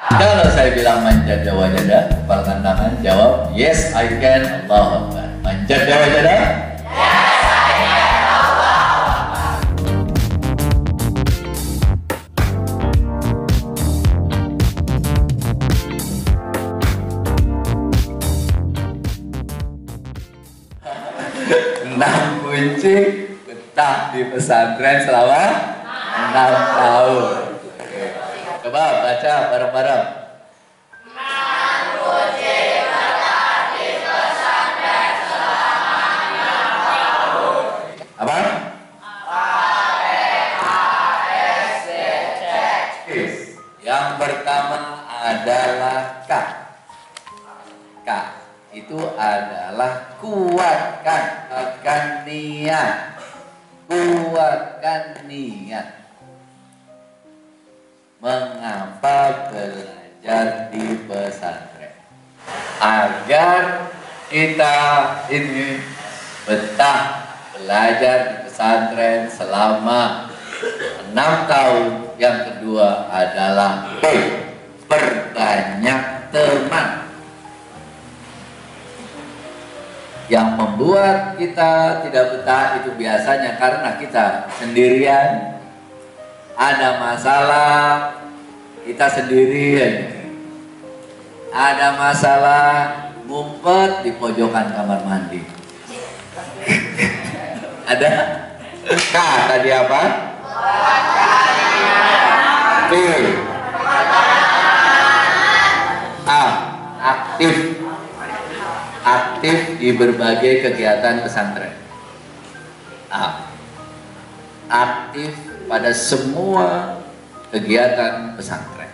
Kalau saya bilang manjada wajada, kepalkan tangan, jawab yes I can. Allahu Akbar. Manjada wajada. Enam kunci betah di pesantren selama 6 tahun. Oke. Coba baca bareng-bareng. Apa? Yang pertama adalah K. K itu adalah kuatkan niat. Kuatkan niat. Mengapa belajar di pesantren? Agar kita ini betah belajar di pesantren selama 6 tahun. Yang kedua adalah B, perbanyak teman. Yang membuat kita tidak betah itu biasanya karena kita sendirian, ada masalah, kita sendirian, ada masalah, ngumpet di pojokan kamar mandi. Ada? K tadi apa? B, A, aktif. Aktif di berbagai kegiatan pesantren. A, aktif pada semua kegiatan pesantren.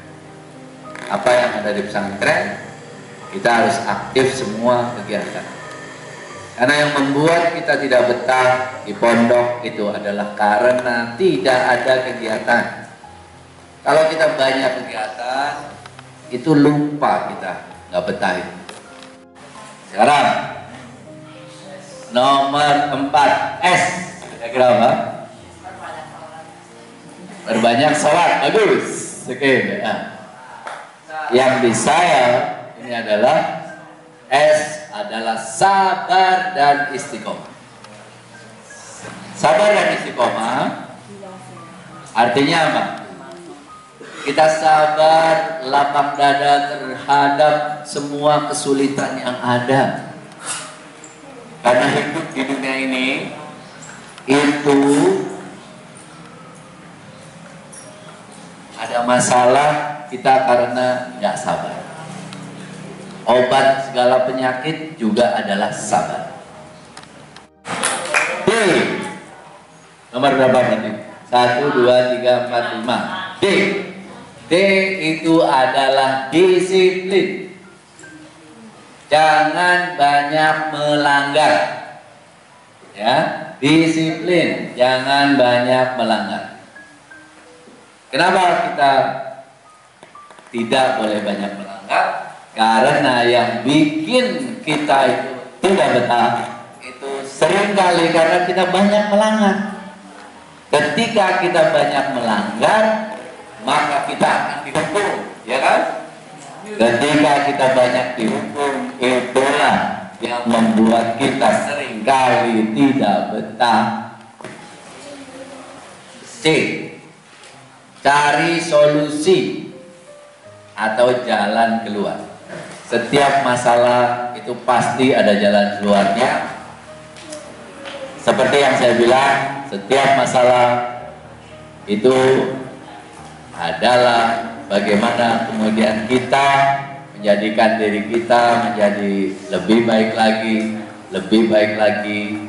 Apa yang ada di pesantren, kita harus aktif semua kegiatan. Karena yang membuat kita tidak betah di pondok itu adalah karena tidak ada kegiatan. Kalau kita banyak kegiatan, itu lupa kita nggak betah itu. Sekarang nomor 4 S, kira-kira apa? Berbanyak sholat, bagus. Oke, yang bisa ya ini adalah S adalah sabar dan istiqomah. Sabar dan istiqomah artinya apa? Kita sabar, lapang dada terhadap semua kesulitan yang ada. Karena hidup di dunia ini itu ada masalah kita karena nggak sabar. Obat segala penyakit juga adalah sabar. D, nomor berapa tadi? 1, 2, 3, 4, 5. D. D itu adalah disiplin. Jangan banyak melanggar. Ya, disiplin, jangan banyak melanggar. Kenapa kita tidak boleh banyak melanggar? Karena yang bikin kita itu tidak betah itu seringkali karena kita banyak melanggar. Ketika kita banyak melanggar, maka kita akan dihukum, ya kan? Ketika kita banyak dihukum, itulah yang membuat kita seringkali tidak betah. C, cari solusi atau jalan keluar. Setiap masalah itu pasti ada jalan keluarnya. Seperti yang saya bilang, setiap masalah itu adalah bagaimana kemudian kita menjadikan diri kita menjadi lebih baik lagi,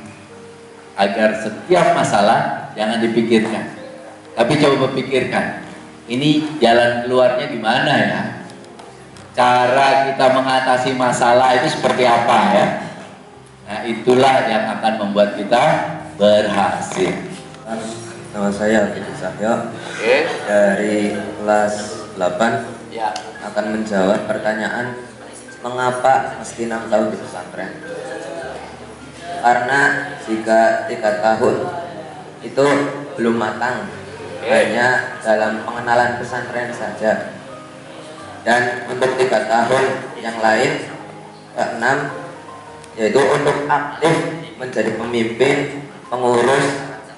agar setiap masalah jangan dipikirkan, tapi coba pikirkan, ini jalan keluarnya gimana ya? Cara kita mengatasi masalah itu seperti apa ya? Nah, itulah yang akan membuat kita berhasil. Nama saya Aldi Cahyo, dari kelas 8 ya. Akan menjawab pertanyaan mengapa mesti 6 tahun di pesantren. Karena jika 3 tahun itu belum matang, hanya dalam pengenalan pesantren saja. Dan untuk 3 tahun yang lain, keenam, yaitu untuk aktif menjadi pemimpin, pengurus,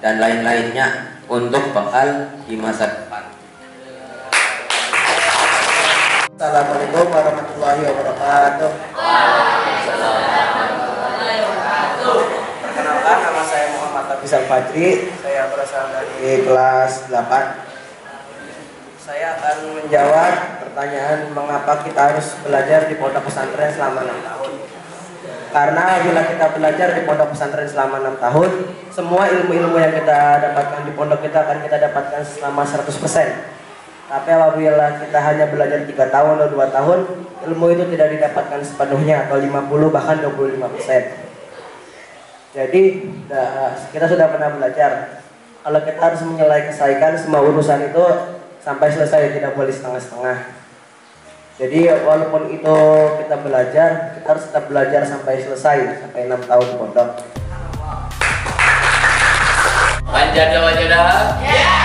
dan lain-lainnya untuk bekal di masa depan. Assalamualaikum warahmatullahi wabarakatuh. Perkenalkan, nama saya Muhammad Abisal Fajri. Saya berasal dari kelas 8. Saya akan menjawab pertanyaan mengapa kita harus belajar di pondok pesantren selama 6 tahun. Karena bila kita belajar di pondok pesantren selama 6 tahun, semua ilmu-ilmu yang kita dapatkan di pondok kita akan kita dapatkan selama 100%. Tapi apabila kita hanya belajar 3 tahun atau 2 tahun, ilmu itu tidak didapatkan sepenuhnya atau 50 bahkan 25%. Jadi kita sudah pernah belajar kalau kita harus menyelesaikan semua urusan itu sampai selesai, tidak boleh setengah-setengah. Jadi walaupun itu kita belajar, kita harus tetap belajar sampai selesai, sampai 6 tahun di pondok. Manjada wajadah.